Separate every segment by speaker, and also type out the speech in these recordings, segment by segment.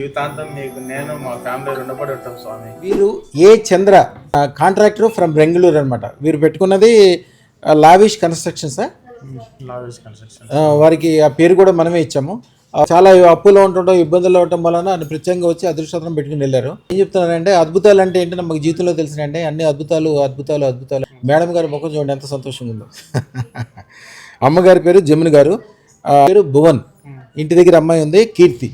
Speaker 1: జీవితాంతం మీకు నేను మా ఫ్యామిలీ రుణపడి ఉంటాం స్వామి.
Speaker 2: వీరు ఏ చంద్ర కాంట్రాక్టర్ ఫ్రమ్ బెంగళూరు అనమాట. వీరు పెట్టుకున్నది లావిష్ కన్స్ట్రక్షన్స్.
Speaker 1: Lavish construction.
Speaker 2: వారికి ఆ పేరు కూడా మనమే ఇచ్చాము. చాలా అప్పులో ఉండటం, ఇబ్బందుల్లో ఉండటం వలన ఆయన ప్రత్యేకంగా వచ్చి అదృష్టం పెట్టుకుని వెళ్ళారు. ఏం చెప్తున్నారంటే అద్భుతాలు అంటే ఏంటంటే మాకు జీవితంలో తెలిసినంటే అన్ని అద్భుతాలు అద్భుతాలు అద్భుతాలు. మేడం గారి ముఖం చూడండి ఎంత సంతోషంగా ఉందో. అమ్మగారి పేరు జమున గారు, పేరు భువన్. ఇంటి దగ్గర అమ్మాయి ఉంది కీర్తి.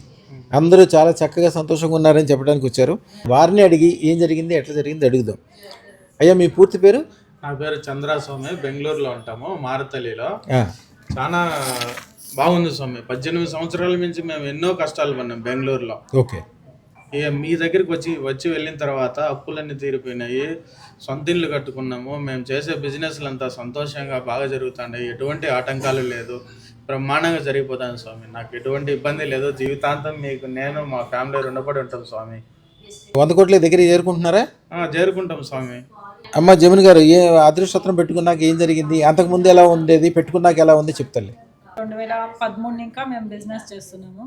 Speaker 2: అందరూ చాలా చక్కగా సంతోషంగా ఉన్నారని చెప్పడానికి వచ్చారు. వారిని అడిగి ఏం జరిగింది ఎట్లా జరిగింది అడుగుదాం. అయ్యా మీ పూర్తి పేరు?
Speaker 1: నా పేరు చంద్రస్వామి, బెంగళూరులో ఉంటాము, మారతల్లిలో. చాలా బాగుంది స్వామి. 18 సంవత్సరాల నుంచి మేము ఎన్నో కష్టాలు పడినాం బెంగళూరులో.
Speaker 2: ఓకే.
Speaker 1: ఇక మీ దగ్గరికి వచ్చి వెళ్ళిన తర్వాత అప్పులన్నీ తీరిపోయినాయి, సొంత ఇల్లు కట్టుకున్నాము. మేము చేసే బిజినెస్లు అంతా సంతోషంగా బాగా జరుగుతున్నాయి, ఎటువంటి ఆటంకాలు లేదు, బ్రహ్మాండంగా జరిగిపోతాను స్వామి. నాకు ఎటువంటి ఇబ్బంది లేదు. జీవితాంతం మీకు నేను మా ఫ్యామిలీ రుణపడి ఉంటాం స్వామి.
Speaker 2: 100 కోట్ల దగ్గర చేరుకుంటున్నారా?
Speaker 1: చేరుకుంటాం స్వామి.
Speaker 2: అమ్మ జమున గారు, ఏ అదృష్టం పెట్టుకున్నాక ఏం జరిగింది, అంతకుముందు ఎలా ఉండేది, పెట్టుకున్నాక ఎలా ఉంది చెప్తాలే.
Speaker 3: 2013 ఇంకా మేము బిజినెస్ చేస్తున్నాము,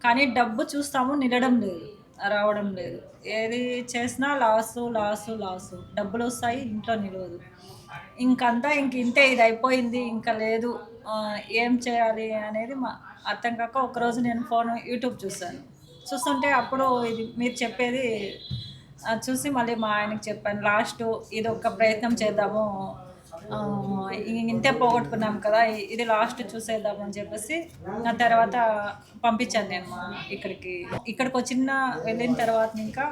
Speaker 3: కానీ డబ్బు చూస్తాము నిలడం లేదు, రావడం లేదు. ఏది చేసినా లాసు. డబ్బులు వస్తాయి, ఇంట్లో నిలవదు. ఇంకంతా ఇంతే, ఇది అయిపోయింది, ఇంకా లేదు, ఏం చేయాలి అనేది అర్థం కాక ఒకరోజు నేను యూట్యూబ్ చూస్తుంటే అప్పుడు ఇది మీరు చెప్పేది చూసి మళ్ళీ మా ఆయనకి చెప్పాను. లాస్ట్ ఇది ఒక ప్రయత్నం చేద్దాము, ఇంతే పోగొట్టుకున్నాం కదా, ఇది లాస్ట్ చూసేద్దాము అని చెప్పేసి ఆ తర్వాత పంపించాను నేను ఇక్కడికి వెళ్ళిన తర్వాత ఇంకా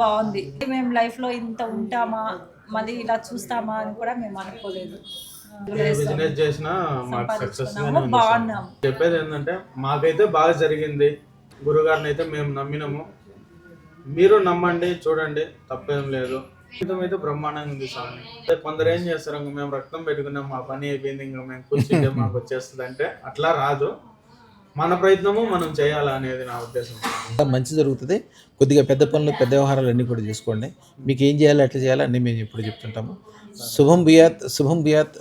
Speaker 3: బాగుంది. మేము లైఫ్లో ఇంత ఉంటామా, మళ్ళీ ఇలా చూస్తామా అని కూడా మేము అనుకోలేదు.
Speaker 1: బిజినెస్ చేసినా మాకు సక్సెస్
Speaker 3: బాగున్నాం.
Speaker 1: చెప్పేది ఏంటంటే మాకైతే బాగా జరిగింది. గురుగారిని అయితే మేము నమ్మినాము, మీరు నమ్మండి, చూడండి, తప్పేం లేదు. జీవితం అయితే బ్రహ్మాండంగా ఉంది స్వామి. కొందరు ఏం చేస్తారు, మేము రక్తం పెట్టుకున్నాం, మా పని అయిపోయింది, ఇంకా మేము కూర్చుంటే మాకు వచ్చేస్తుంది అంటే అట్లా రాదు. మన ప్రయత్నము మనం చేయాలా అనేది నా ఉద్దేశం.
Speaker 2: మంచి జరుగుతుంది. కొద్దిగా పెద్ద పనులు, పెద్ద వ్యవహారాలు అన్నీ కూడా చేసుకోండి. మీకు ఏం చేయాలి, ఎట్లా చేయాలి అన్నీ మేము ఎప్పుడు చెప్తుంటాము. శుభం బియాత్.